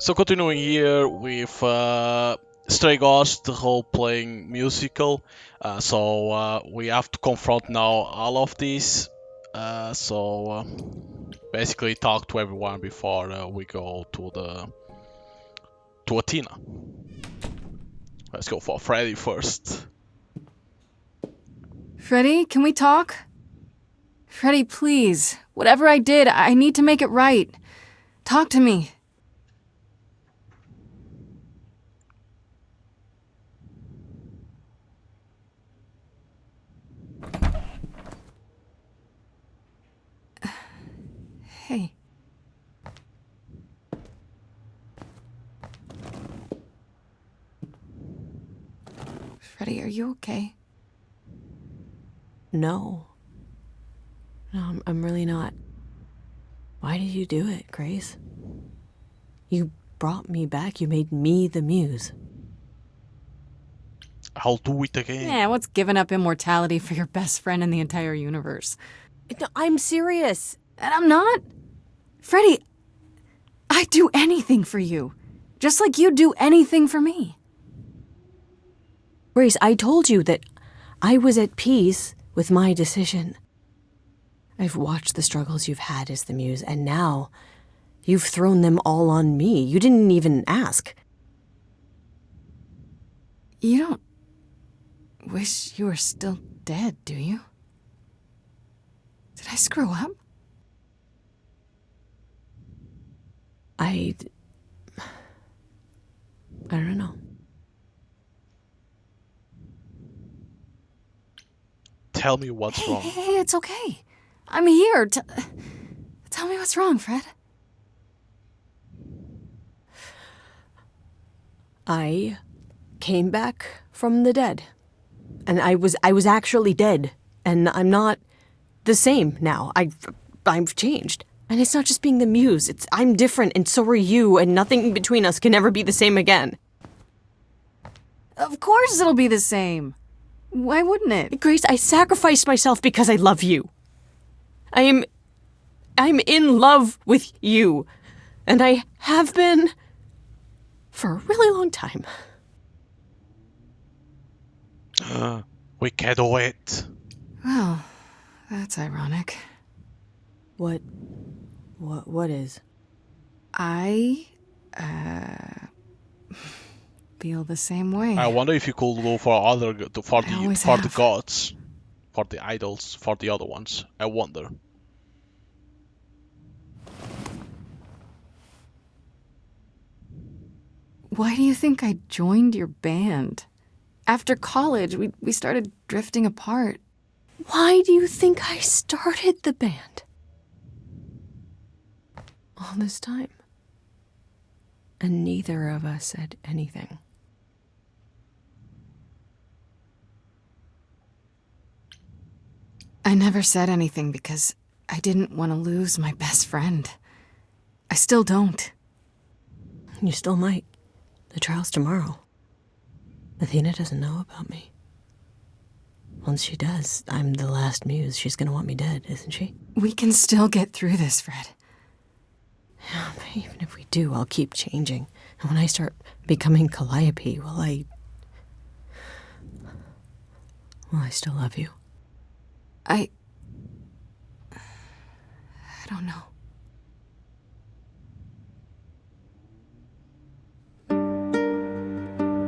So continuing here with Stray Gods, the role-playing musical. We have to confront now all of these. Basically talk to everyone before we go to Athena. Let's go for Freddy first. Freddy, can we talk? Freddy, please. Whatever I did, I need to make it right. Talk to me. Hey. Freddy, are you okay? No. No, I'm really not. Why did you do it, Grace? You brought me back. You made me the muse. I'll do it again. Yeah, what's giving up immortality for your best friend in the entire universe? No, I'm serious. And I'm not. Freddy, I'd do anything for you. Just like you'd do anything for me. Grace, I told you that I was at peace with my decision. I've watched the struggles you've had as the muse, and now you've thrown them all on me. You didn't even ask. You don't wish you were still dead, do you? Did I screw up? I don't know. Tell me what's wrong. Hey, it's okay. I'm here. Tell me what's wrong, Fred. I came back from the dead. And I was actually dead. And I'm not the same now. I've changed. And it's not just being the muse. I'm different, and so are you, and nothing between us can ever be the same again. Of course it'll be the same. Why wouldn't it? Grace, I sacrificed myself because I love you. I'm in love with you. And I have been for a really long time. We can do it. Well, that's ironic. What is? I, feel the same way. I wonder if you could go for the gods, for the idols, for the other ones. I wonder. Why do you think I joined your band? After college, we started drifting apart. Why do you think I started the band? All this time. And neither of us said anything. I never said anything because I didn't want to lose my best friend. I still don't. You still might. The trial's tomorrow. Athena doesn't know about me. Once she does, I'm the last muse. She's gonna want me dead, isn't she? We can still get through this, Fred. Yeah, but even if we do, I'll keep changing. And when I start becoming Calliope, will I still love you? I don't know.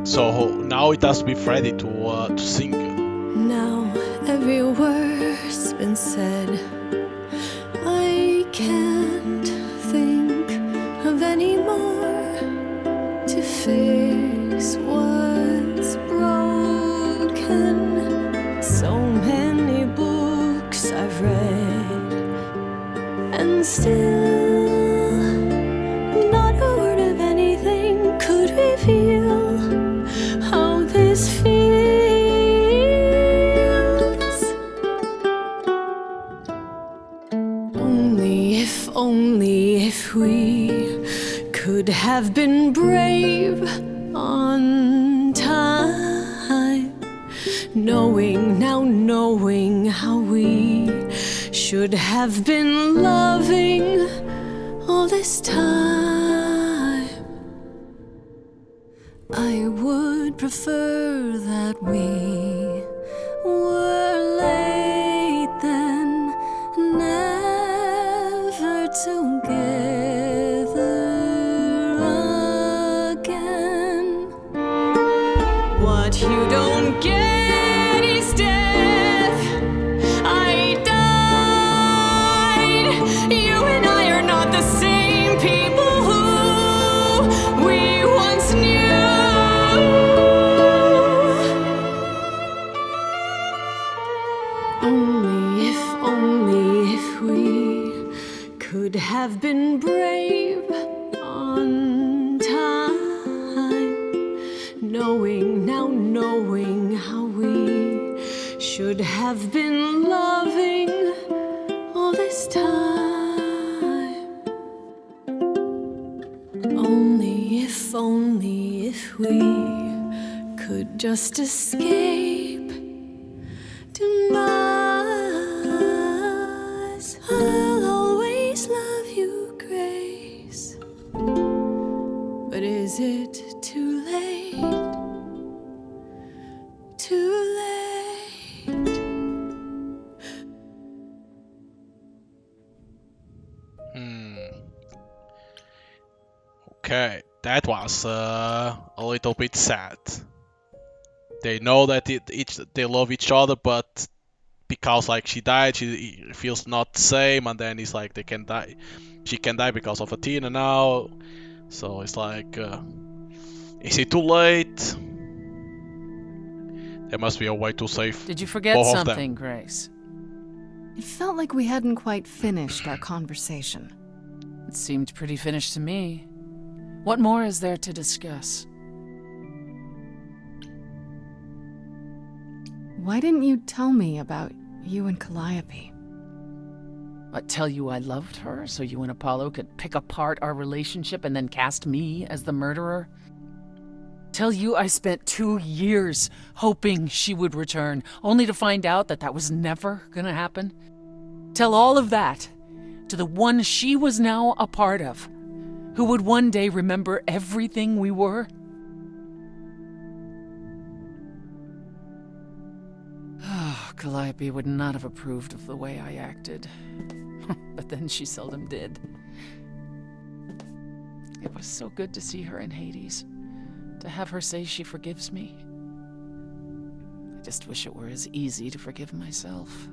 So now it has to be Freddy to sing. Now every word's been said. I can't think of any more to fix what's broken. So many books I've read, and still not a word of anything could reveal how this feels. Only if we could have been brave on time, knowing how we should have been loving all this time. I would prefer that we were late then, never together again. What you don't get is death. I died. You and I are not the same people who we once knew. Only if we could have been brave on time, knowing how we should have been loving all this time. Only if we could just escape demise. I'll always love you, Grace. But is it too late? Too late? Okay, that was a little bit sad. They know that they love each other, but because like she died, she feels not the same, and then it's like they can die. She can die because of Athena now. So it's like, is it too late? There must be a way to save Did you forget both of something, them. Grace? It felt like we hadn't quite finished our conversation. It seemed pretty finished to me. What more is there to discuss? Why didn't you tell me about you and Calliope? What, tell you I loved her so you and Apollo could pick apart our relationship and then cast me as the murderer? Tell you I spent 2 years hoping she would return, only to find out that that was never gonna happen? Tell all of that to the one she was now a part of, who would one day remember everything we were? Calliope would not have approved of the way I acted. But then she seldom did. It was so good to see her in Hades, to have her say she forgives me. I just wish it were as easy to forgive myself.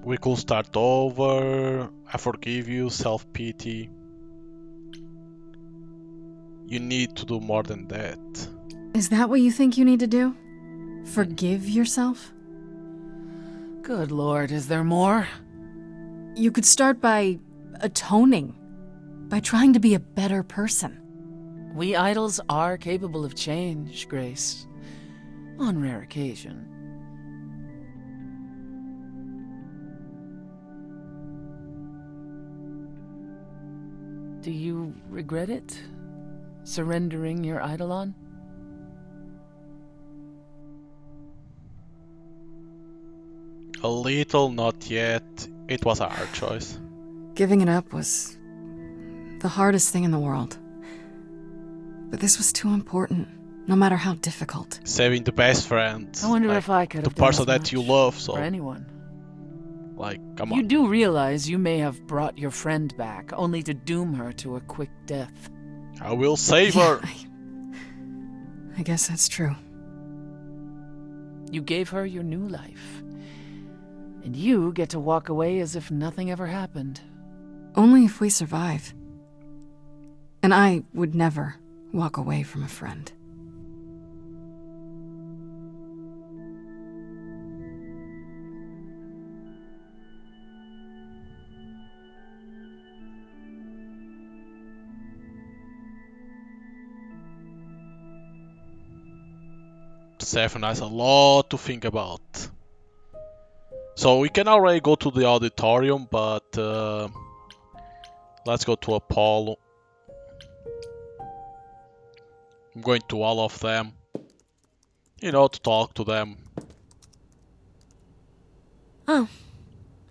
We could start over. I forgive you, self-pity. You need to do more than that. Is that what you think you need to do? Forgive yourself? Good Lord, is there more? You could start by atoning, by trying to be a better person. We idols are capable of change, Grace. On rare occasion. Do you regret it? Surrendering your eidolon? A little, not yet. It was a hard choice. Giving it up was the hardest thing in the world. But this was too important, no matter how difficult. Saving the best friend. I wonder like, if I could the have done person as that much you love. So, for anyone. like, come You on. do realize you may have brought your friend back, only to doom her to a quick death. I will save Yeah, her. I guess that's true. You gave her your new life. And you get to walk away as if nothing ever happened. Only if we survive. And I would never walk away from a friend. Stefan has a lot to think about. So we can already go to the auditorium, but let's go to Apollo. I'm going to all of them. You know, to talk to them. Oh,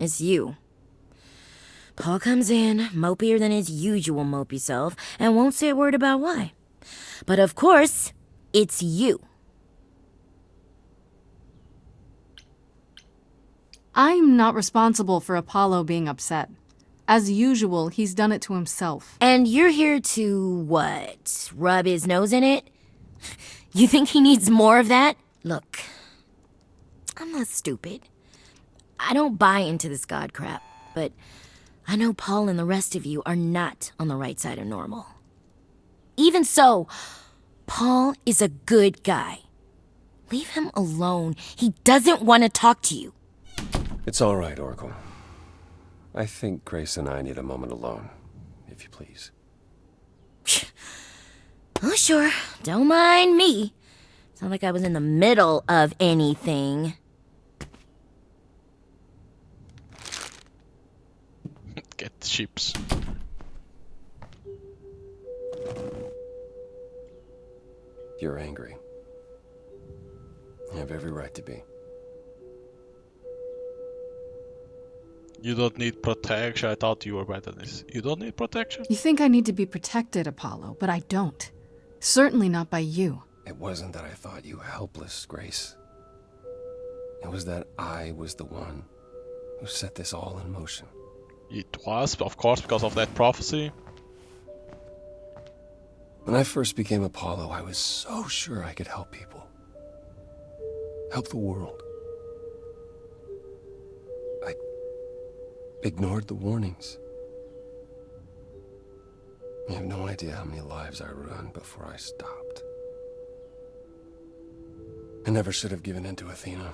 it's you. Paul comes in, mopier than his usual mopey self, and won't say a word about why. But of course, it's you. I'm not responsible for Apollo being upset. As usual, he's done it to himself. And you're here to, what, rub his nose in it? You think he needs more of that? Look, I'm not stupid. I don't buy into this god crap, but I know Paul and the rest of you are not on the right side of normal. Even so, Paul is a good guy. Leave him alone. He doesn't want to talk to you. It's all right, Oracle. I think Grace and I need a moment alone, if you please. Oh, sure. Don't mind me. It's not like I was in the middle of anything. Get the ships. You're angry. You have every right to be. You don't need protection. I thought you were better than this. You don't need protection? You think I need to be protected, Apollo, but I don't. Certainly not by you. It wasn't that I thought you helpless, Grace. It was that I was the one who set this all in motion. It was, of course, because of that prophecy. When I first became Apollo, I was so sure I could help people. Help the world. I ignored the warnings. You have no idea how many lives I ruined before I stopped. I never should have given in to Athena.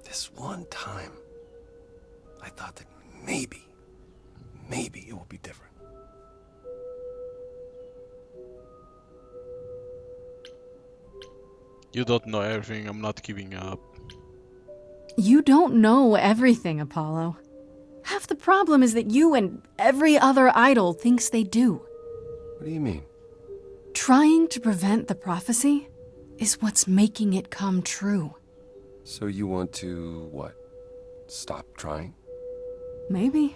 This one time, I thought that maybe it will be different. You don't know everything. I'm not giving up. You don't know everything, Apollo. Half the problem is that you and every other idol thinks they do. What do you mean? Trying to prevent the prophecy is what's making it come true. So you want to, what? Stop trying? Maybe.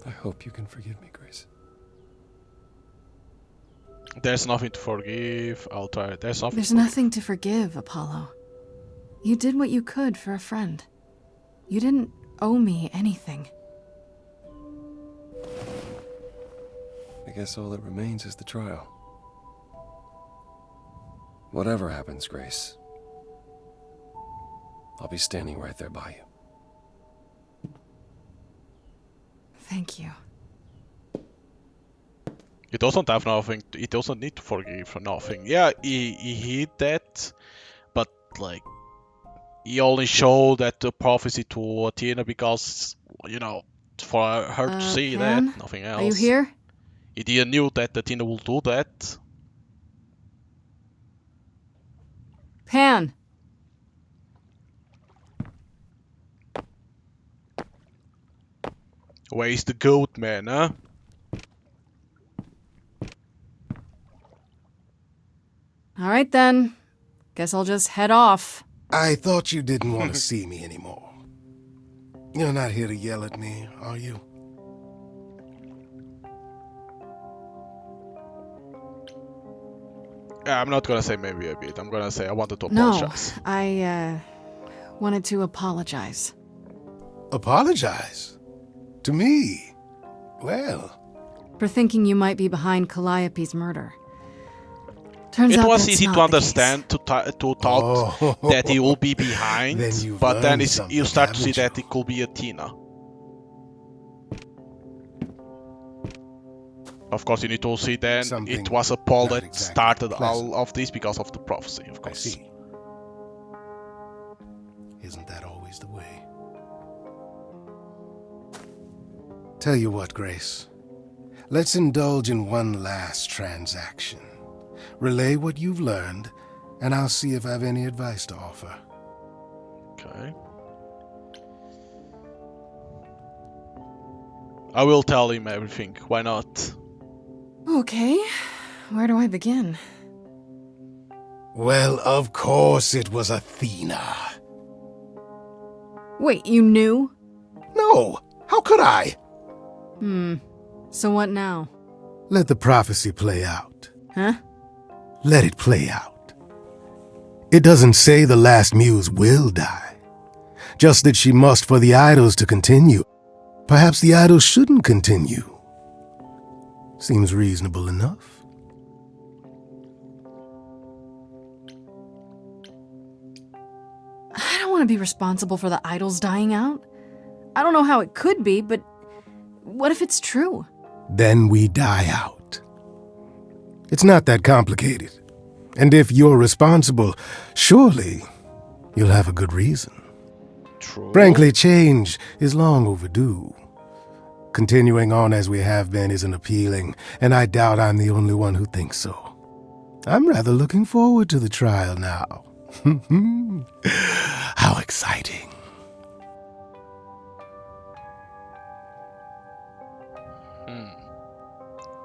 I hope you can forgive me, Grace. There's nothing to forgive. I'll try. There's nothing. There's nothing to forgive, Apollo. You did what you could for a friend. You didn't owe me anything. I guess all that remains is the trial. Whatever happens, Grace, I'll be standing right there by you. Thank you. It doesn't have nothing. It doesn't need to forgive for nothing. Yeah, he hid that, but like he only showed that the prophecy to Athena because for her to see Pan? that, nothing else. Are you here? He didn't knew that Athena will do that. Pan! Where's the goat man, huh? All right then. Guess I'll just head off. I thought you didn't want to see me anymore. You're not here to yell at me, are you? Yeah, I'm not gonna say maybe a bit. I'm gonna say I wanted to No, apologize. I wanted to apologize. Apologize? To me? Well, For thinking you might be behind Calliope's murder. Turns It out was that's easy not to the understand to thought that he will be behind, Then you've but then learned something, you start to see haven't that you? it could be Athena. Of course, you need to see then Something it was a Paul not that exactly started pleasant. all of this because of the prophecy, of I course. see. Isn't that always the way? Tell you what, Grace. Let's indulge in one last transaction. Relay what you've learned, and I'll see if I have any advice to offer. Okay. I will tell him everything. Why not? Okay, where do I begin? Well, of course it was Athena. Wait, you knew? No, how could I? So what now? Let the prophecy play out. Huh? Let it play out. It doesn't say the last muse will die, just that she must for the idols to continue. Perhaps the idols shouldn't continue. Seems reasonable enough. I don't want to be responsible for the idols dying out. I don't know how it could be, but what if it's true? Then we die out. It's not that complicated. And if you're responsible, surely you'll have a good reason. True. Frankly, change is long overdue. Continuing on as we have been isn't appealing, and I doubt I'm the only one who thinks so. I'm rather looking forward to the trial now. How exciting.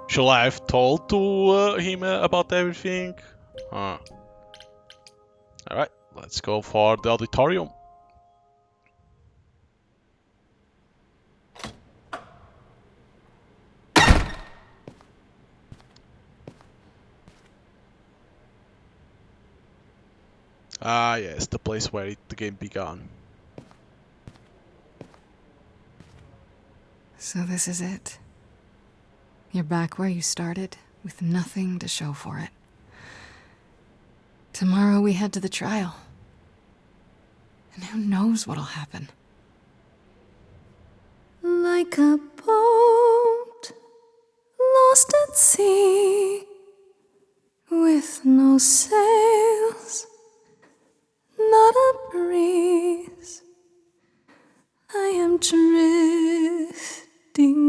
Shall I have told to him about everything? Alright, let's go for the auditorium. Ah yes, the place where the game began. So this is it. You're back where you started, with nothing to show for it. Tomorrow we head to the trial. And who knows what'll happen. Like a boat lost at sea, with no sails, not a breeze. I am drifting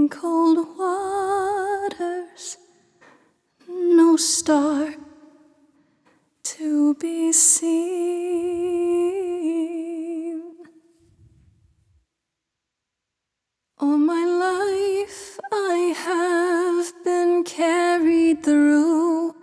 cold waters, no star to be seen. All my life I have been carried through.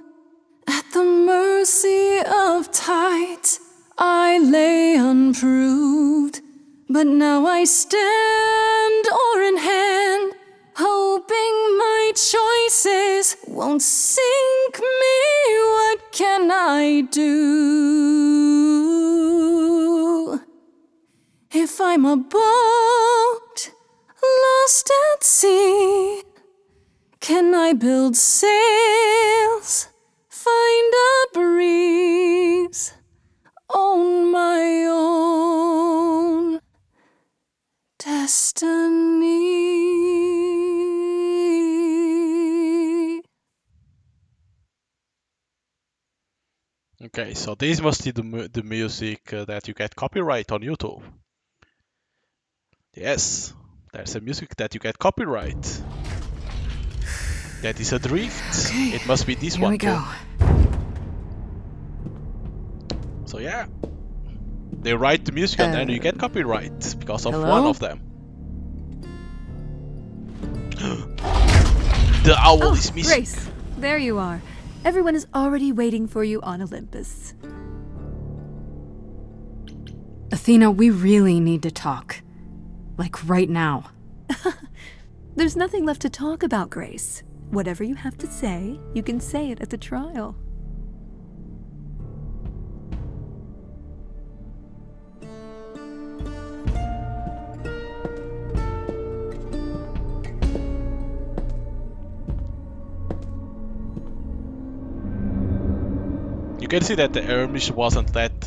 At the mercy of tides I lay unproved. But now I stand oar in hand, hoping my choices won't sink me. What can I do? If I'm a boat lost at sea, can I build sails, find a breeze, own my own destiny? Okay, so this must be the music that you get copyright on YouTube. Yes, there's a music that you get copyright. That is Adrift. Okay, It must be this here one we go. too. So yeah, they write the music and then you get copyright because of hello? one of them. The owl is missing. Grace, there you are. Everyone is already waiting for you on Olympus. Athena, we really need to talk. Like right now. There's nothing left to talk about, Grace. Whatever you have to say, you can say it at the trial. You can see that the Hermes wasn't that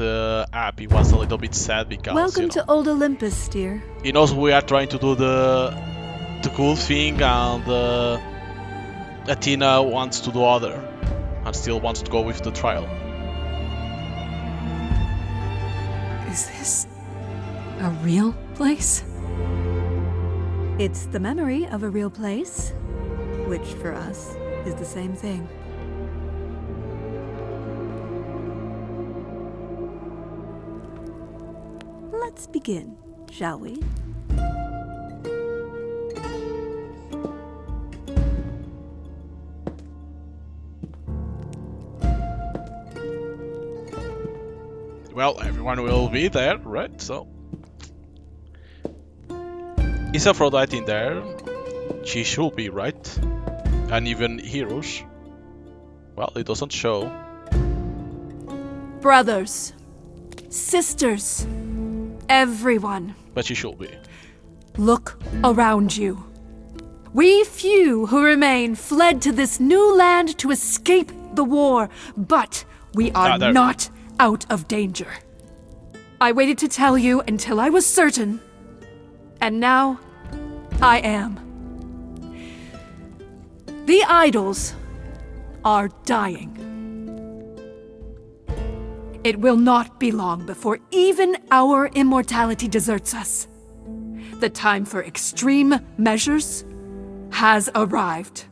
happy. He was a little bit sad because Welcome you know, to Old Olympus, dear. he knows we are trying to do the cool thing, and Athena wants to do other, and still wants to go with the trial. Is this a real place? It's the memory of a real place, which for us is the same thing. Let's begin, shall we? well, everyone will be there, right? So is Aphrodite in there? She should be, right? And even heroes. Well, it doesn't show. Brothers, sisters, everyone, But she should be. look around you. We few who remain fled to this new land to escape the war, but we are there. not out of danger. I waited to tell you until I was certain, and now I am. The idols are dying. It will not be long before even our immortality deserts us. The time for extreme measures has arrived.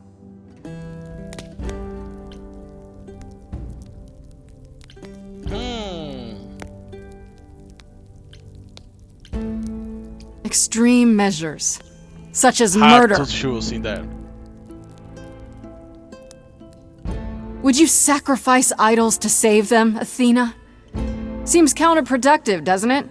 Extreme measures, such as Hard murder. to choose in there. Would you sacrifice idols to save them, Athena? Seems counterproductive, doesn't it?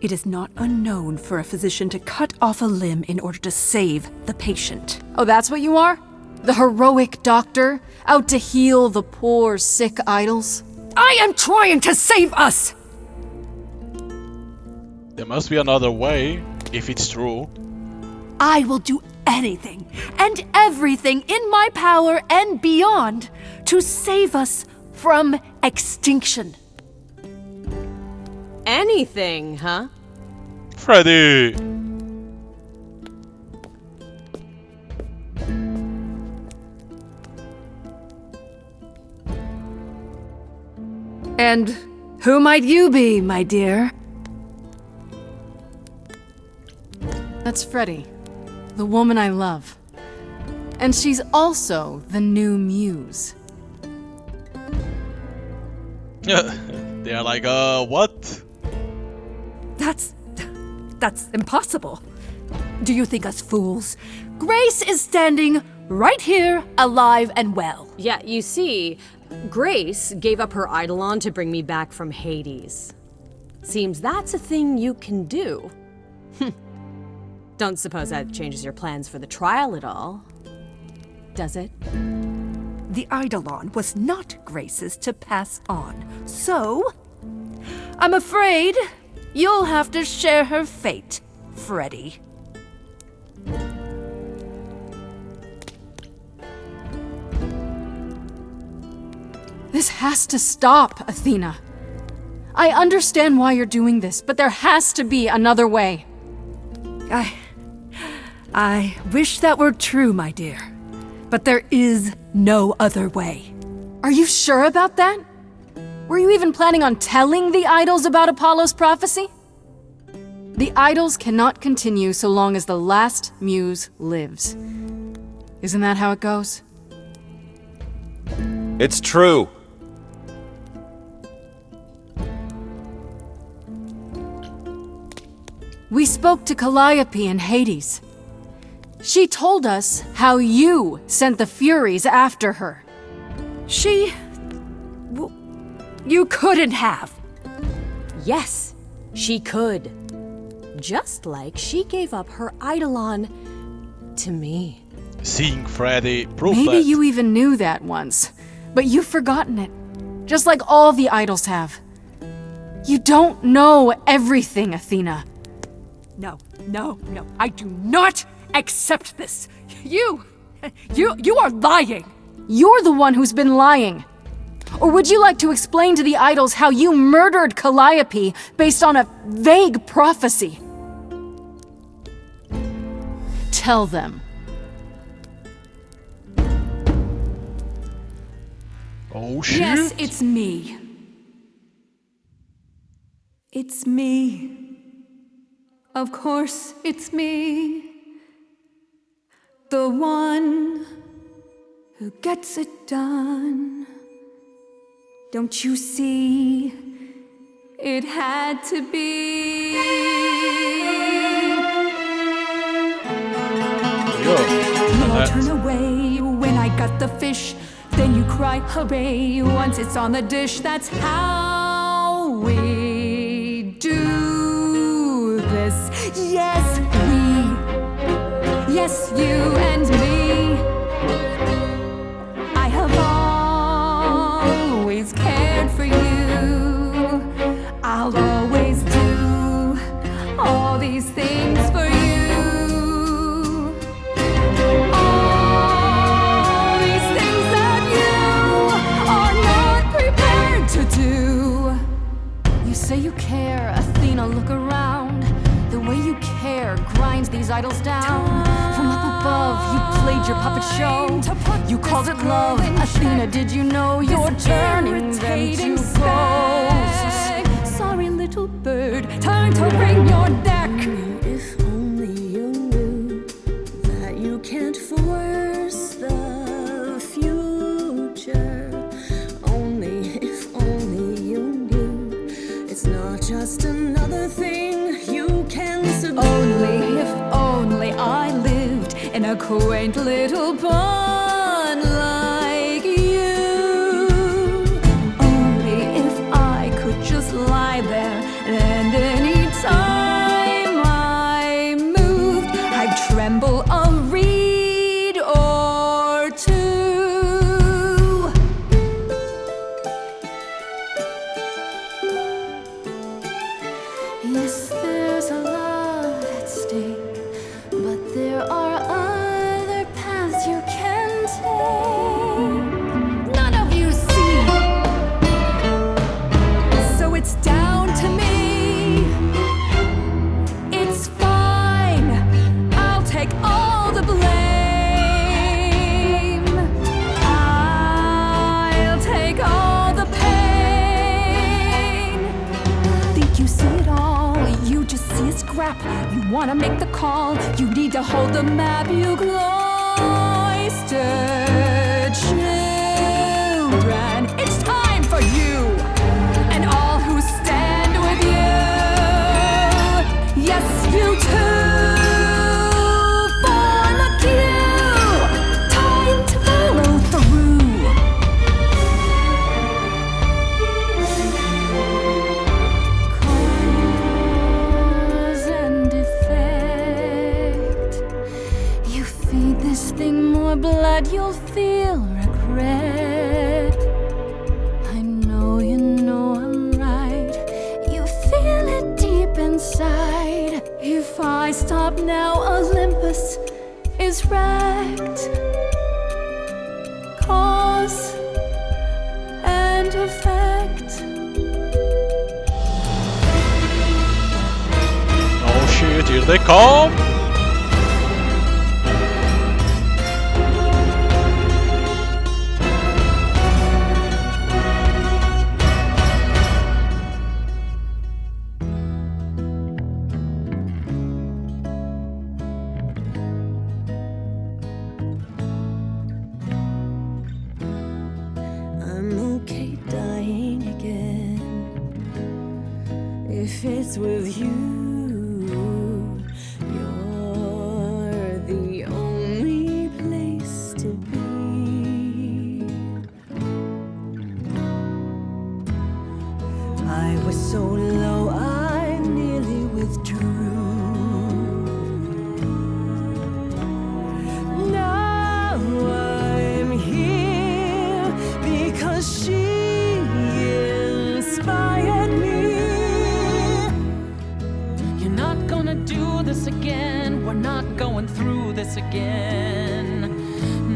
It is not unknown for a physician to cut off a limb in order to save the patient. Oh, that's what you are? The heroic doctor, out to heal the poor, sick idols? I am trying to save us! There must be another way, if it's true. I will do anything and everything in my power and beyond to save us from extinction. Anything, huh? Freddy! And who might you be, my dear? That's Freddie, the woman I love. And she's also the new muse. They are like, what? That's impossible. Do you think us fools? Grace is standing right here, alive and well. Yeah, you see, Grace gave up her eidolon to bring me back from Hades. Seems that's a thing you can do. Don't suppose that changes your plans for the trial at all, does it? The eidolon was not Grace's to pass on, so I'm afraid you'll have to share her fate, Freddie. This has to stop, Athena. I understand why you're doing this, but there has to be another way. I wish that were true, my dear. But there is no other way. Are you sure about that? Were you even planning on telling the idols about Apollo's prophecy? The idols cannot continue so long as the last muse lives. Isn't that how it goes? It's true. We spoke to Calliope in Hades. She told us how you sent the Furies after her. You couldn't have. Yes, she could. Just like she gave up her eidolon to me. Seeing Freddy proof Maybe that. you even knew that once, but you've forgotten it. Just like all the idols have. You don't know everything, Athena. No, I do not accept this. You are lying. You're the one who's been lying. Or would you like to explain to the idols how you murdered Calliope based on a vague prophecy? Tell them. Oh shit! Yes, it's me. It's me. Of course, it's me. The one who gets it done. Don't you see? It had to be. Yo, You all that- turn away when I got the fish. Then you cry hooray once it's on the dish. That's how say you care, Athena, look around. The way you care grinds these idols down. From up above, you played your puppet show. You called it love, Athena, did you know you're turning them to ghosts? Sorry, little bird, time to bring your deck. If only you knew that you can't force the future. If only you knew it's not just another thing you can subdue. If only I lived in a quaint little pond like you. Only if I could just lie there, and any time I moved, I'd tremble a reed or two. Yes, there's a lot at stake, but there are other paths you can take. None of you see. So it's down to me. It's fine. I'll take all the blame. I'll take all the pain. Think you see it all? You just see a scrap. You wanna make the call. You need to hold the map. You cloistered children. It's time for you and all who stand with you. Yes, you too. Form a queue. Time to follow through. Cause and effect. You feed this thing more blood, you'll feel regret. I know you know I'm right. You feel it deep inside. If I stop now, Olympus is wrecked. Cause and effect. Oh shit, here they come! I'm okay dying again if it's with you. You're the only place to be. I was so low I nearly withdrew. Now I'm here because she inspired me. You're not gonna do this again. We're not going through this again.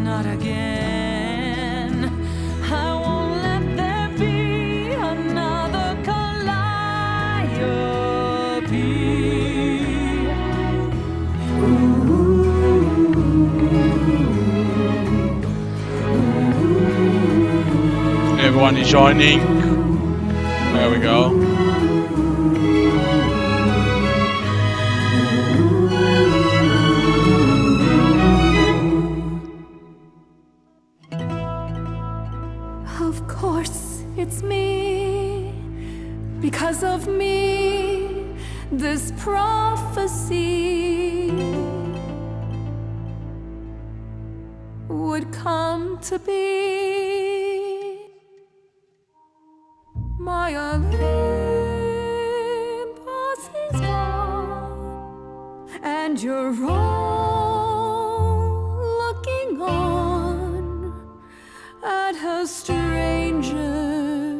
Not again. I won't let there be another Calliope. Everyone is joining. There we go. Of course, it's me. Because of me, this prophecy would come to be. My Olympus is gone, and you're all looking on at a stranger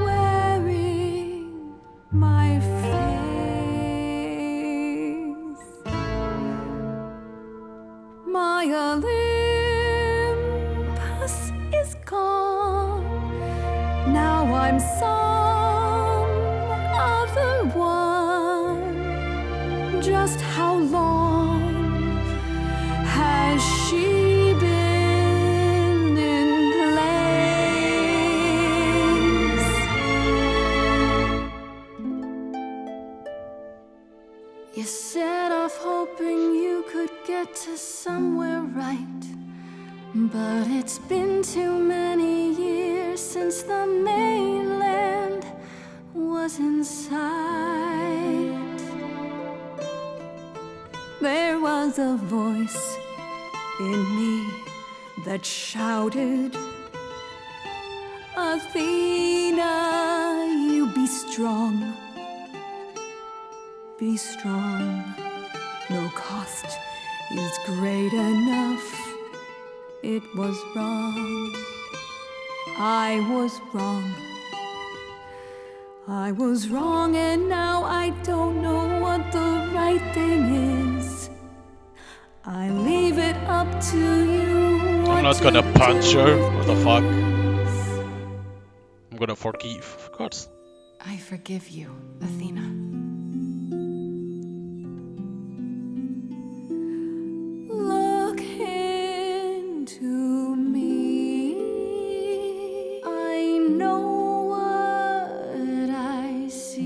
wearing my face. My Olympus is gone. Now I'm sorry. just how long has she been in place? You set off hoping you could get to somewhere right, but it's been too many years since the mainland was in sight. There was a voice in me that shouted, Athena, you be strong. Be strong. No cost is great enough. It was wrong. I was wrong. I was wrong, and now I don't know what the right thing is. I leave it up to you. I'm not gonna punch her. What the fuck? I'm gonna forgive, of course. I forgive you, Athena. Look into me. I know what I see.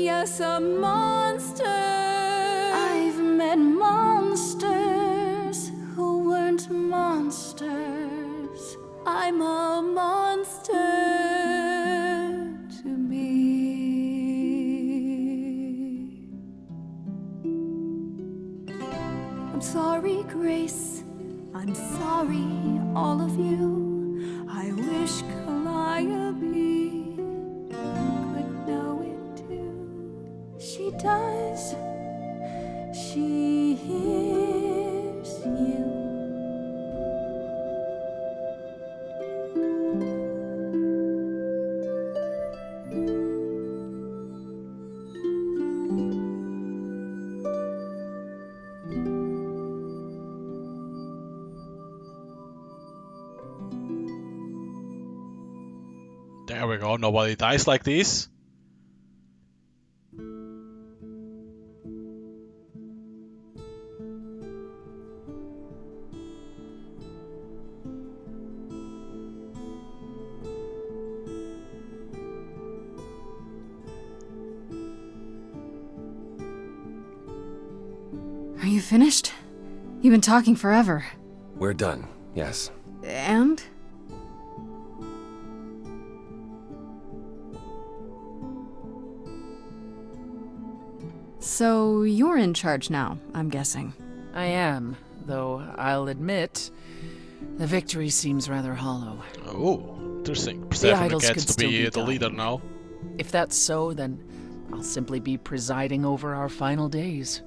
Yes, a monster. I've met monsters who weren't monsters. I'm a monster to me. I'm sorry, Grace. I'm sorry, all of you. I wish Calliope could know it too. She does. She hears you. There we go, nobody dies like this. Are you finished? You've been talking forever. We're done, yes. And? So you're in charge now, I'm guessing. I am, though I'll admit, the victory seems rather hollow. Oh, interesting. Persephone idols gets could to still be be the leader dying. now. If that's so, then I'll simply be presiding over our final days.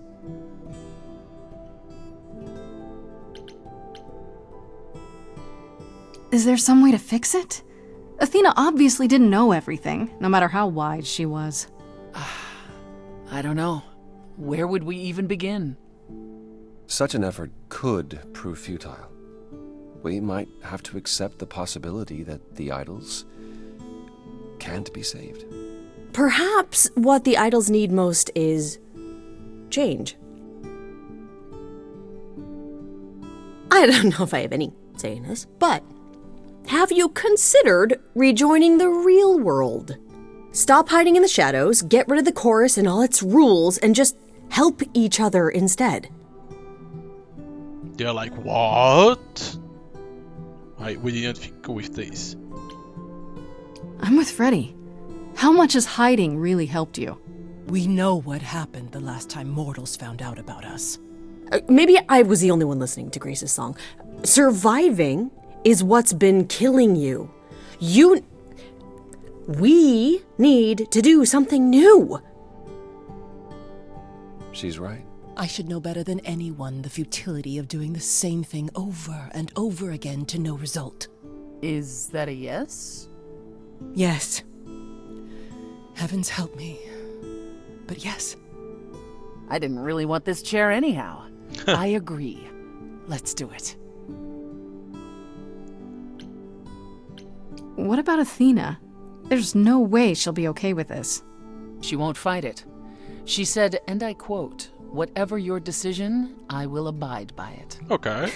Is there some way to fix it? Athena obviously didn't know everything, no matter how wise she was. I don't know. Where would we even begin? Such an effort could prove futile. We might have to accept the possibility that the idols can't be saved. Perhaps what the idols need most is change. I don't know if I have any say in this, but have you considered rejoining the real world? Stop hiding in the shadows, get rid of the chorus and all its rules, and just help each other instead. They're like, what? We didn't go with this. I'm with Freddy. How much has hiding really helped you? We know what happened the last time mortals found out about us. Maybe I was the only one listening to Grace's song. Surviving is what's been killing you. We need to do something new. She's right. I should know better than anyone the futility of doing the same thing over and over again to no result. Is that a yes? Yes. Heavens help me. But yes. I didn't really want this chair anyhow. I agree. Let's do it. What about Athena? There's no way she'll be okay with this. She won't fight it. She said, and I quote, "Whatever your decision, I will abide by it." Okay.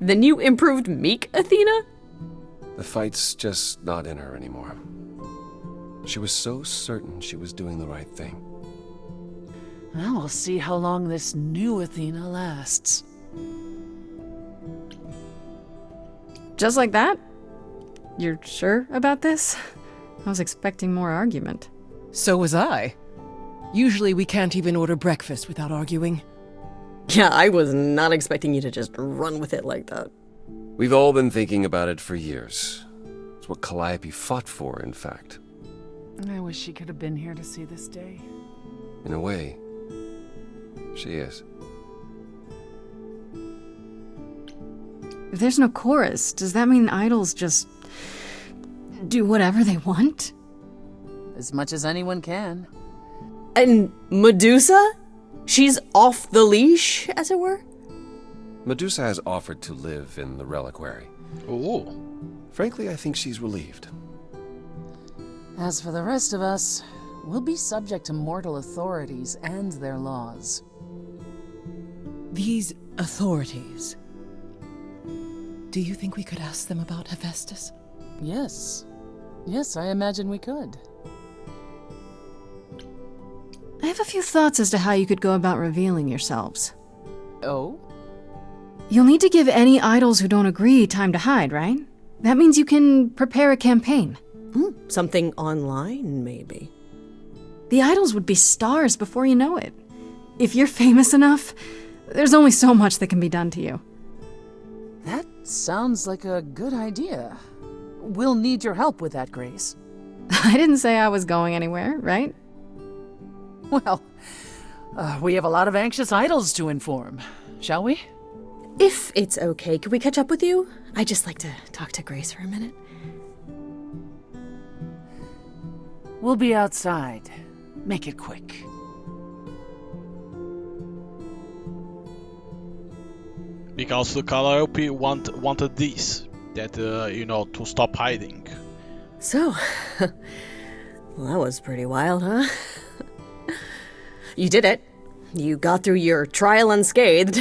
The new improved meek Athena? The fight's just not in her anymore. She was so certain she was doing the right thing. Well, we'll see how long this new Athena lasts. Just like that? You're sure about this? I was expecting more argument. So was I. Usually we can't even order breakfast without arguing. Yeah, I was not expecting you to just run with it like that. We've all been thinking about it for years. It's what Calliope fought for, in fact. I wish she could have been here to see this day. In a way, she is. If there's no chorus, does that mean idols just do whatever they want? As much as anyone can. And Medusa? She's off the leash, as it were? Medusa has offered to live in the reliquary. Ooh. Frankly, I think she's relieved. As for the rest of us, we'll be subject to mortal authorities and their laws. These authorities. Do you think we could ask them about Hephaestus? Yes. Yes, I imagine we could. I have a few thoughts as to how you could go about revealing yourselves. Oh? You'll need to give any idols who don't agree time to hide, right? That means you can prepare a campaign. Something online, maybe. The idols would be stars before you know it. If you're famous enough, there's only so much that can be done to you. That sounds like a good idea. We'll need your help with that, Grace. I didn't say I was going anywhere, right? Well, we have a lot of anxious idols to inform, shall we? If it's okay, could we catch up with you? I'd just like to talk to Grace for a minute. We'll be outside. Make it quick. Because the Calliope wanted this. That, to stop hiding. So, well, that was pretty wild, huh? You did it. You got through your trial unscathed.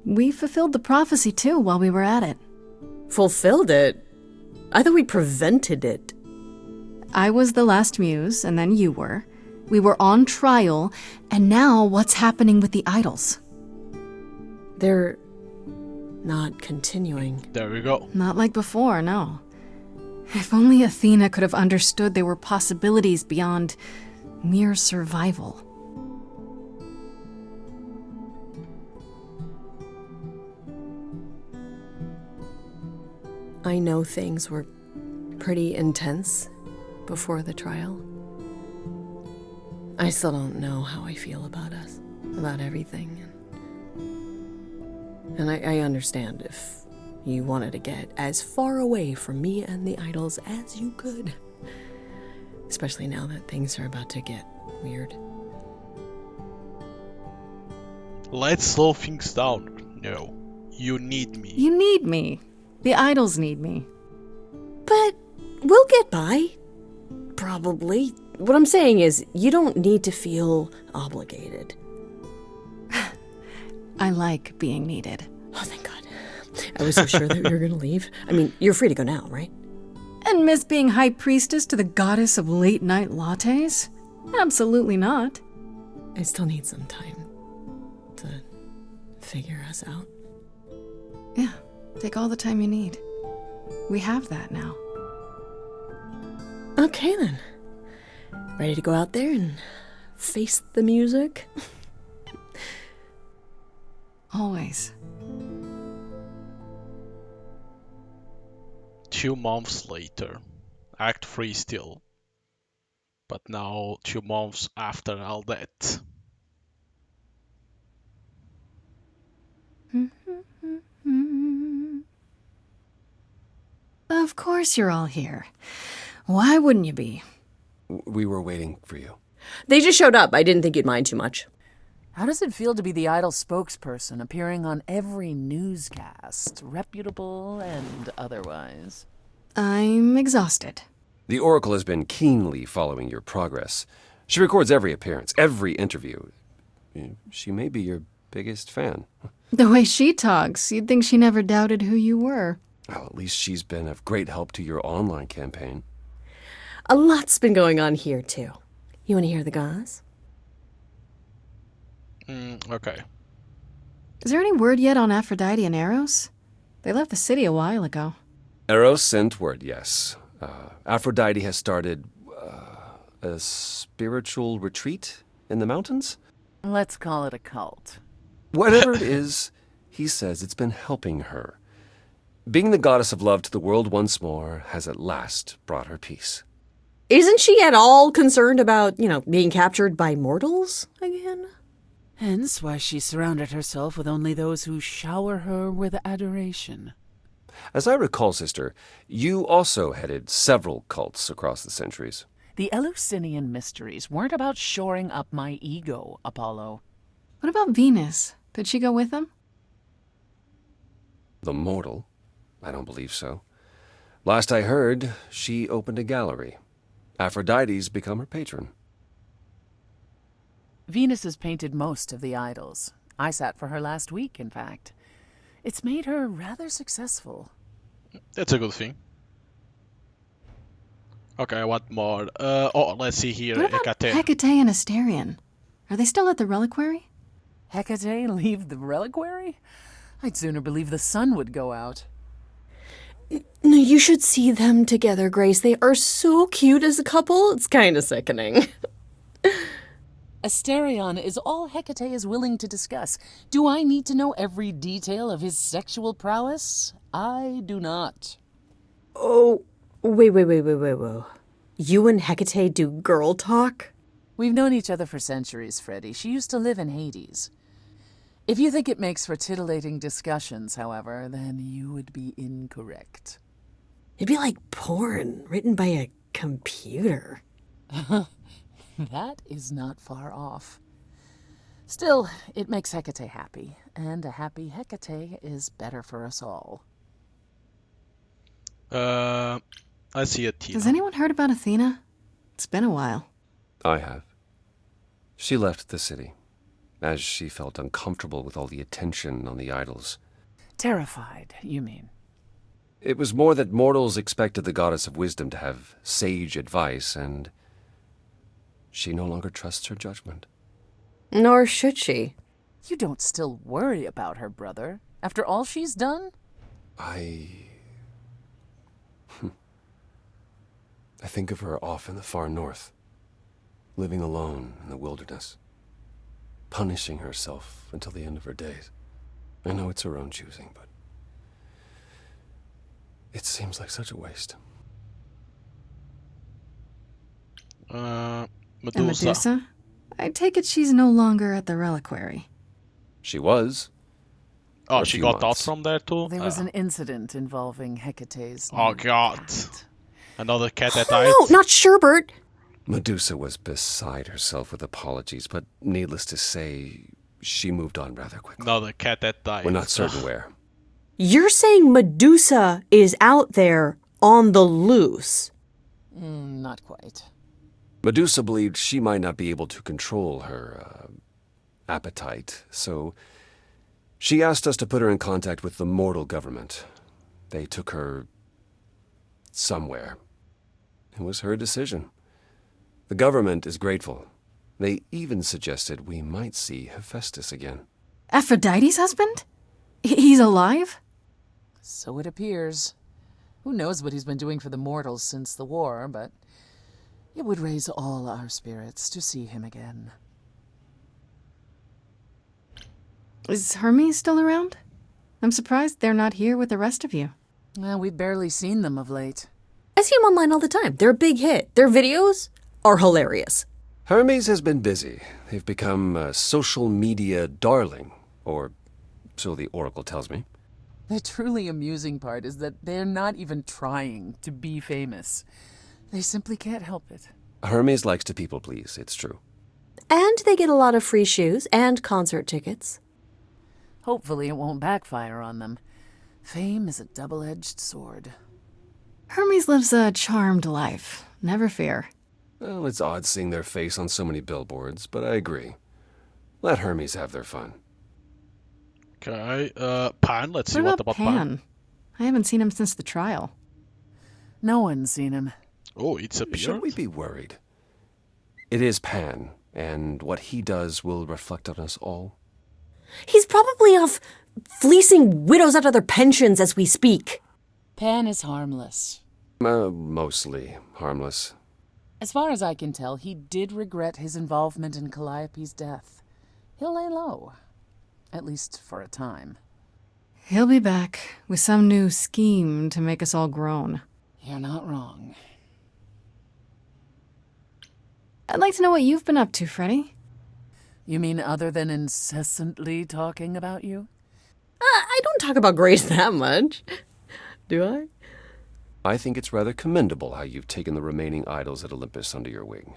We fulfilled the prophecy too while we were at it. Fulfilled it? I thought we prevented it. I was the last muse, and then you were. We were on trial, and now what's happening with the idols? They're not continuing. There we go. Not like before, no. If only Athena could have understood there were possibilities beyond mere survival. I know things were pretty intense before the trial. I still don't know how I feel about us, about everything. And I understand if you wanted to get as far away from me and the idols as you could. Especially now that things are about to get weird. Let's slow things down. No. You need me. You need me. The idols need me. But we'll get by. Probably. What I'm saying is, you don't need to feel obligated. I like being needed. Oh, thank God. I was so sure that you were gonna leave. I mean, you're free to go now, right? And miss being high priestess to the goddess of late-night lattes? Absolutely not. I still need some time to figure us out. Yeah, take all the time you need. We have that now. Okay, then. Ready to go out there and face the music? Always. 2 months later. Act 3 still. But now 2 months after all that. Of course you're all here. Why wouldn't you be? We were waiting for you. They just showed up. I didn't think you'd mind too much. How does it feel to be the idol spokesperson, appearing on every newscast, reputable and otherwise? I'm exhausted. The Oracle has been keenly following your progress. She records every appearance, every interview. She may be your biggest fan. The way she talks, you'd think she never doubted who you were. Well, at least she's been of great help to your online campaign. A lot's been going on here, too. You want to hear the gauze? Okay. Is there any word yet on Aphrodite and Eros? They left the city a while ago. Eros sent word, yes. Aphrodite has started a spiritual retreat in the mountains? Let's call it a cult. Whatever it is, he says it's been helping her. Being the goddess of love to the world once more has at last brought her peace. Isn't she at all concerned about, being captured by mortals again? Hence why she surrounded herself with only those who shower her with adoration. As I recall, sister, you also headed several cults across the centuries. The Eleusinian mysteries weren't about shoring up my ego, Apollo. What about Venus? Did she go with them? The mortal? I don't believe so. Last I heard, she opened a gallery. Aphrodite's become her patron. Venus has painted most of the idols. I sat for her last week, in fact. It's made her rather successful. That's a good thing. Okay, what more? Let's see here. What about Hecate. Hecate and Asterion? Are they still at the reliquary? Hecate leave the reliquary? I'd sooner believe the sun would go out. No, you should see them together, Grace. They are so cute as a couple. It's kind of sickening. Asterion is all Hecate is willing to discuss. Do I need to know every detail of his sexual prowess? I do not. Oh, wait. You and Hecate do girl talk? We've known each other for centuries, Freddie. She used to live in Hades. If you think it makes for titillating discussions, however, then you would be incorrect. It'd be like porn written by a computer. That is not far off. Still, it makes Hecate happy, and a happy Hecate is better for us all. I see Athena. Has anyone heard about Athena? It's been a while. I have. She left the city, as she felt uncomfortable with all the attention on the idols. Terrified, you mean? It was more that mortals expected the goddess of wisdom to have sage advice, and she no longer trusts her judgment. Nor should she. You don't still worry about her, brother, after all she's done? I think of her off in the far north, living alone in the wilderness, punishing herself until the end of her days. I know it's her own choosing, but it seems like such a waste. And Medusa. Medusa? I take it she's no longer at the reliquary. She was. Oh, For a she few got out months. from there too? There was an incident involving Hecate's Oh new god. cat. Another cat that died? No, not Sherbert. Medusa was beside herself with apologies, but needless to say, she moved on rather quickly. Another cat that died. We're not certain where. You're saying Medusa is out there on the loose? Not quite. Medusa believed she might not be able to control her appetite, so she asked us to put her in contact with the mortal government. They took her somewhere. It was her decision. The government is grateful. They even suggested we might see Hephaestus again. Aphrodite's husband? He's alive? So it appears. Who knows what he's been doing for the mortals since the war, but it would raise all our spirits to see him again. Is Hermes still around? I'm surprised they're not here with the rest of you. Well, we've barely seen them of late. I see them online all the time. They're a big hit. Their videos are hilarious. Hermes has been busy. They've become a social media darling, or so the Oracle tells me. The truly amusing part is that they're not even trying to be famous. They simply can't help it. Hermes likes to people please, it's true. And they get a lot of free shoes and concert tickets. Hopefully it won't backfire on them. Fame is a double-edged sword. Hermes lives a charmed life. Never fear. Well, it's odd seeing their face on so many billboards, but I agree. Let Hermes have their fun. Okay, Pan, let's see What what about about Pan. Pan? I haven't seen him since the trial. No one's seen him. Oh, it's appeared. Should we be worried? It is Pan, and what he does will reflect on us all. He's probably off fleecing widows out of their pensions as we speak. Pan is harmless. Mostly harmless. As far as I can tell, he did regret his involvement in Calliope's death. He'll lay low. At least for a time. He'll be back with some new scheme to make us all groan. You're not wrong. I'd like to know what you've been up to, Freddy. You mean other than incessantly talking about you? I don't talk about Grace that much. Do I? I think it's rather commendable how you've taken the remaining idols at Olympus under your wing.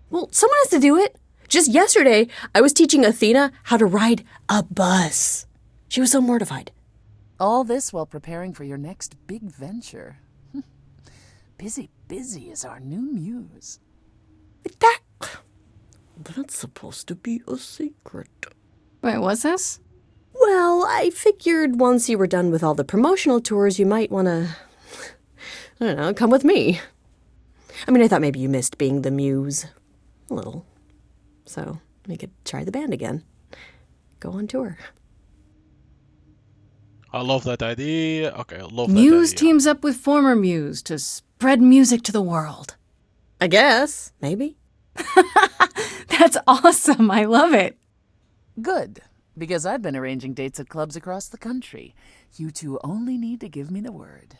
Well, someone has to do it. Just yesterday, I was teaching Athena how to ride a bus. She was so mortified. All this while preparing for your next big venture. Busy is our new muse. That's supposed to be a secret. Wait, what's this? Well, I figured once you were done with all the promotional tours, you might want to, I don't know, come with me. I mean, I thought maybe you missed being the muse. A little. So we could try the band again. Go on tour. I love that idea. Okay, I love Muse that idea. teams up with former Muse to spread music to the world. I guess. Maybe. That's awesome. I love it. Good, because I've been arranging dates at clubs across the country. You two only need to give me the word.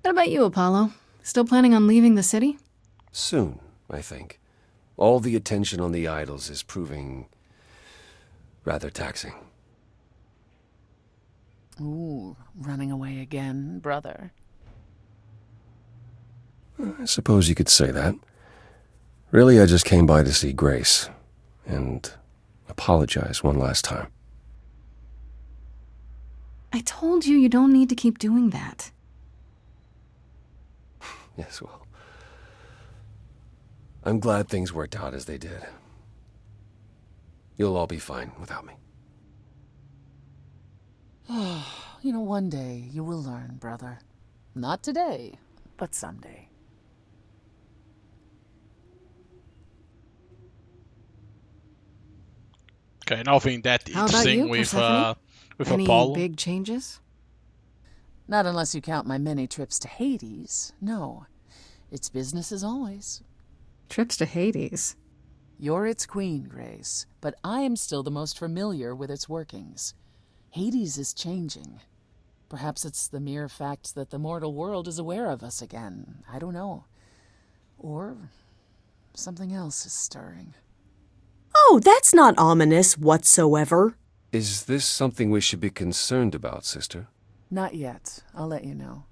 What about you, Apollo? Still planning on leaving the city? Soon, I think. All the attention on the idols is proving rather taxing. Ooh, running away again, brother. I suppose you could say that. Really, I just came by to see Grace and apologize one last time. I told you don't need to keep doing that. Yes, well, I'm glad things worked out as they did. You'll all be fine without me. You know, one day you will learn, brother. Not today, but someday. Okay, nothing that How about interesting you, with Persephone? Any Apollo. big changes? Not unless you count my many trips to Hades. No, it's business as always. Trips to Hades. You're its queen, Grace, but I am still the most familiar with its workings. Hades is changing. Perhaps it's the mere fact that the mortal world is aware of us again. I don't know. Or something else is stirring. Oh, that's not ominous whatsoever. Is this something we should be concerned about, sister? Not yet. I'll let you know.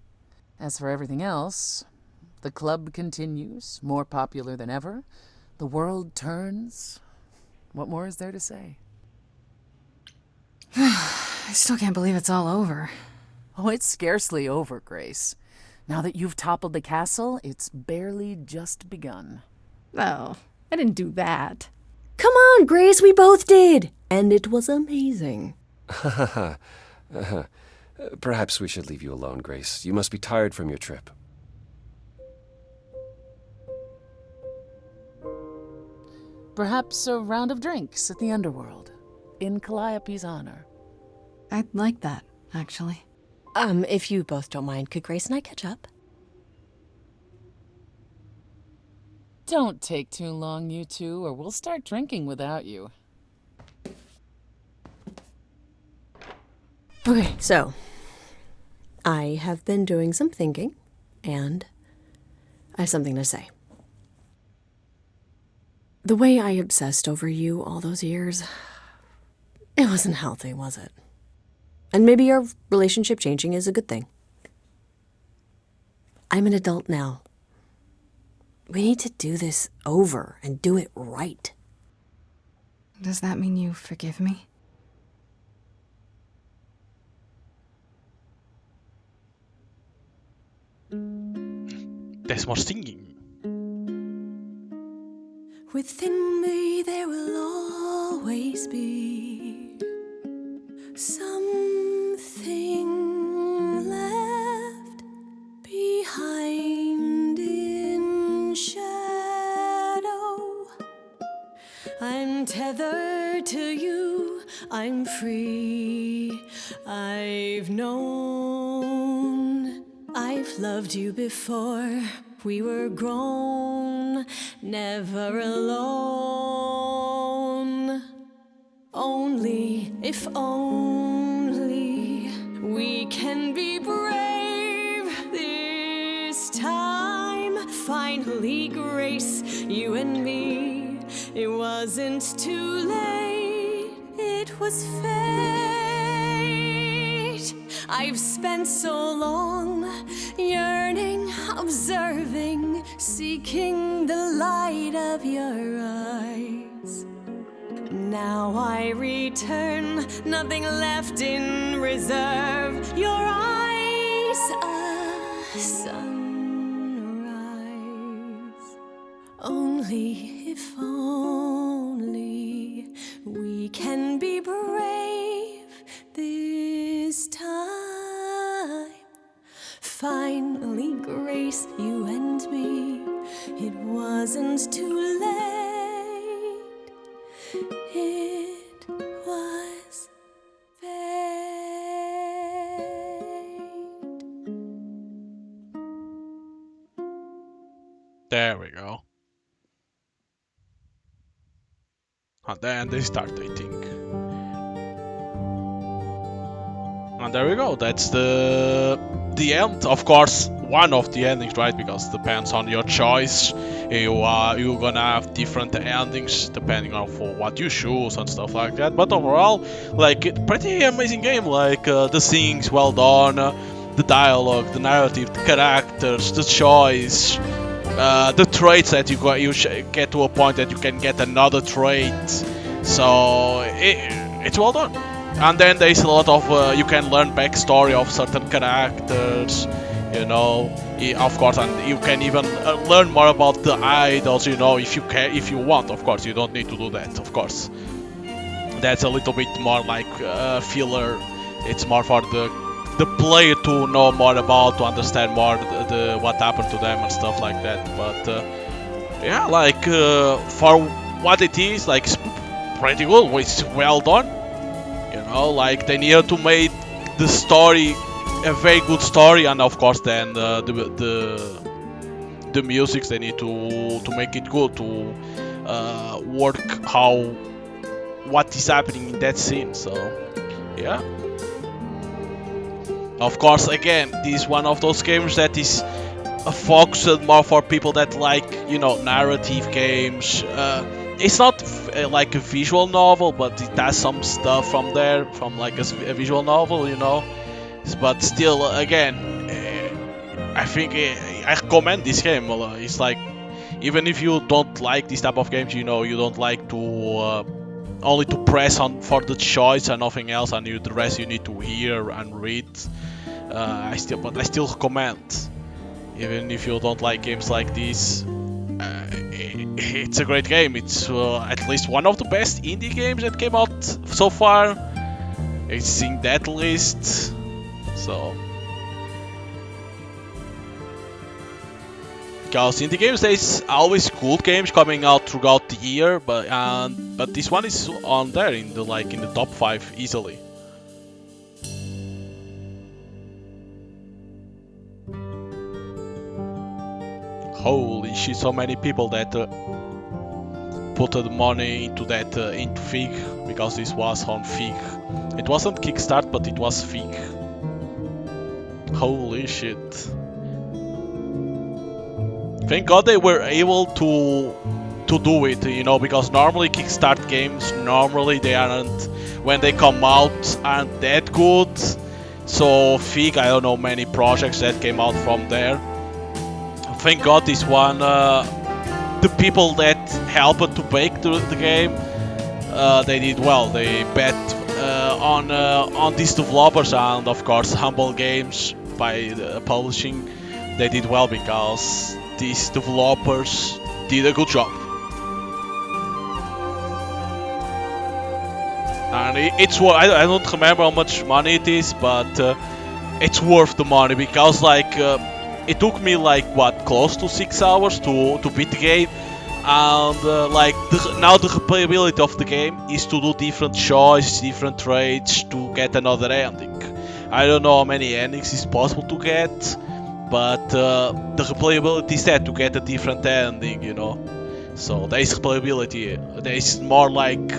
As for everything else, the club continues, more popular than ever. The world turns. What more is there to say? I still can't believe it's all over. Oh, it's scarcely over, Grace. Now that you've toppled the castle, it's barely just begun. Oh, I didn't do that. Come on, Grace, we both did. And it was amazing. Perhaps we should leave you alone, Grace. You must be tired from your trip. Perhaps a round of drinks at the underworld, in Calliope's honor. I'd like that, actually. If you both don't mind, could Grace and I catch up? Don't take too long, you two, or we'll start drinking without you. Okay, so I have been doing some thinking, and I have something to say. The way I obsessed over you all those years, it wasn't healthy, was it? And maybe our relationship changing is a good thing. I'm an adult now. We need to do this over and do it right. Does that mean you forgive me? there's more singing. Within me there will always be something left behind in shadow. I'm tethered to you, I'm free. I've known I've loved you before. We were grown, never alone. Only, if only, we can be brave this time. Finally, Grace, you and me. It wasn't too late, it was fate. I've spent so long yearning, observing, seeking the light of your eyes. Now I return, nothing left in reserve. Your eyes, a sunrise. Only, if only, we can be brave this time. Finally, Grace, you and me. It wasn't too late. It was fate. There we go. And then they start, I think. And there we go. That's the end. Of course, one of the endings, right? Because it depends on your choice. You're gonna have different endings depending on for what you choose and stuff like that. But overall, like, pretty amazing game. Like, the scenes well done, the dialogue, the narrative, the characters, the choice, the traits that you get to a point that you can get another trait. So it's well done. And then there's a lot of you can learn backstory of certain characters, you know. Of course, and you can even learn more about the idols, you know, if you want. Of course, you don't need to do that. Of course, that's a little bit more like filler. It's more for the player to know more about, to understand more what happened to them and stuff like that. But yeah, like for what it is, like, it's pretty good. It's well done. You know, like, they needed to make the story a very good story, and of course then the music, they need to make it good, to work what is happening in that scene. So yeah. Of course, again, this is one of those games that is focused more for people that like, you know, narrative games. It's not like a visual novel, but it has some stuff from there, from like a visual novel, you know. But still, again, I think I recommend this game. It's like, even if you don't like this type of games, you know, you don't like to only to press on for the choice and nothing else, and the rest you need to hear and read. I still recommend, even if you don't like games like this. It's a great game. It's at least one of the best indie games that came out so far. It's in that list. So, because indie games, there's always cool games coming out throughout the year, but this one is on there in the top 5 easily. Holy shit! So many people that put the money into that into Fig, because this was on Fig. It wasn't Kickstart, but it was Fig. Holy shit! Thank God they were able to do it, you know, because normally Kickstart games, they aren't, when they come out, aren't that good. So Fig, I don't know many projects that came out from there. Thank God this one, the people that helped to make the game, they did well. They bet on these developers, and of course Humble Games by publishing. They did well, because these developers did a good job. And it's what I don't remember how much money it is, but it's worth the money because like it took me like what, close to 6 hours to beat the game, and like now the replayability of the game is to do different choices, different trades to get another ending. I don't know how many endings is possible to get, but the replayability is there to get a different ending, you know. So there is replayability. There is more like,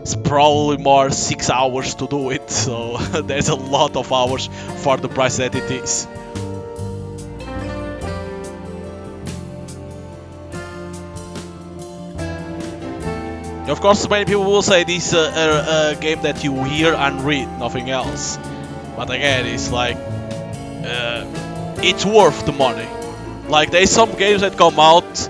it's probably more 6 hours to do it, so there's a lot of hours for the price that it is. Of course, many people will say this is a game that you hear and read, nothing else. But again, it's like, it's worth the money. Like, there's some games that come out,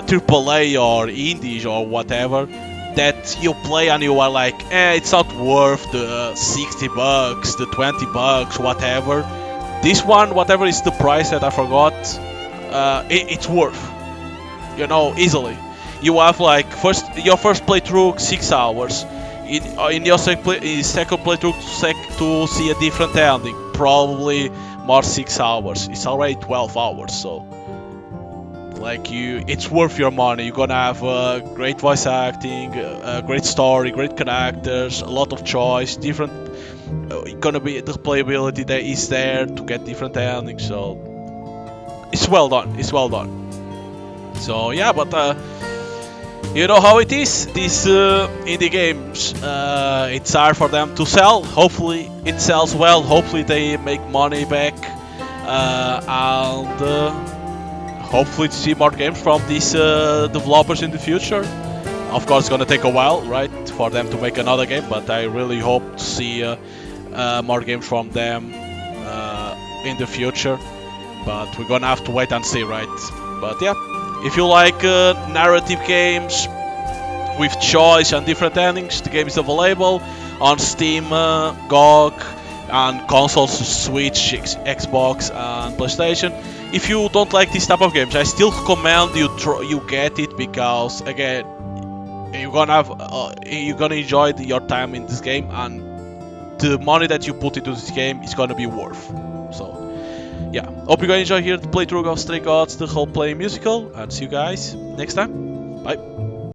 AAA or indies or whatever, that you play and you are like, it's not worth the 60 bucks, the 20 bucks, whatever. This one, whatever is the price that I forgot, it's worth, you know, easily. You have like your first playthrough 6 hours, in your second playthrough to see a different ending, probably more 6 hours. It's already 12 hours, so like it's worth your money. You're gonna have great voice acting, great story, great characters, a lot of choice, different. Gonna be the playability that is there to get different endings. So it's well done. It's well done. So yeah, but you know how it is. These indie games, it's hard for them to sell. Hopefully it sells well. Hopefully they make money back, and hopefully to see more games from these developers in the future. Of course, it's gonna take a while, right, for them to make another game. But I really hope to see more games from them in the future. But we're gonna have to wait and see, right? But yeah. If you like narrative games with choice and different endings, the game is available on Steam, GOG, and consoles, Switch, Xbox, and PlayStation. If you don't like this type of games, I still recommend you get it, because again, you're gonna enjoy your time in this game, and the money that you put into this game is gonna be worth. So. Yeah, hope you guys enjoy here the playthrough of Stray Gods, the Roleplaying musical, and see you guys next time. Bye.